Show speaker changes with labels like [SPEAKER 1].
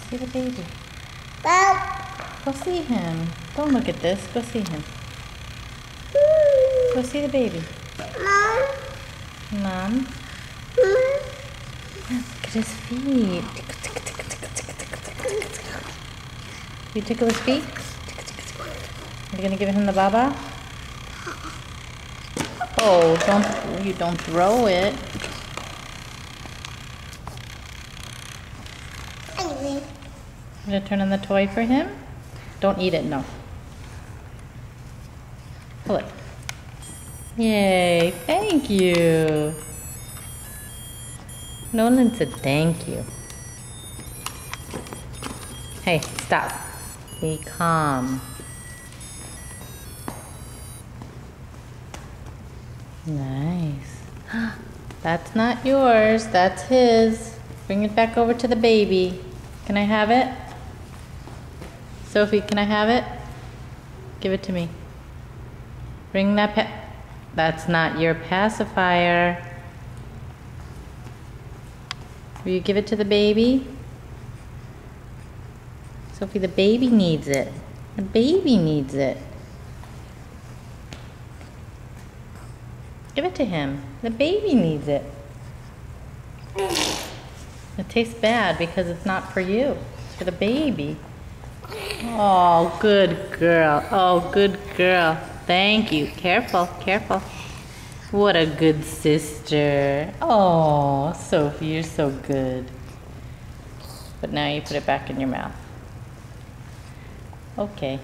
[SPEAKER 1] see the baby.
[SPEAKER 2] Well,
[SPEAKER 1] Go see him. Don't look at this. Go see him. Go see the baby.
[SPEAKER 2] Mom.
[SPEAKER 1] Mom.
[SPEAKER 2] Mom.
[SPEAKER 1] Look at his feet. You tickle his feet? Are you gonna give him the baba? Oh, you don't throw it.
[SPEAKER 2] Anyway.
[SPEAKER 1] You gonna turn on the toy for him? Don't eat it, no. Pull it. Yay, thank you. Nolan said thank you. Hey, stop. Be calm. Nice. That's not yours, that's his. Bring it back over to the baby. Can I have it? Sophie, can I have it? Give it to me. Bring that That's not your pacifier. Will you give it to the baby? Sophie, the baby needs it. The baby needs it. Give it to him. The baby needs it. It tastes bad because it's not for you. It's for the baby. Oh, good girl. Oh, good girl. Thank you. Careful, careful. What a good sister. Oh, Sophie, you're so good. But now you put it back in your mouth. Okay.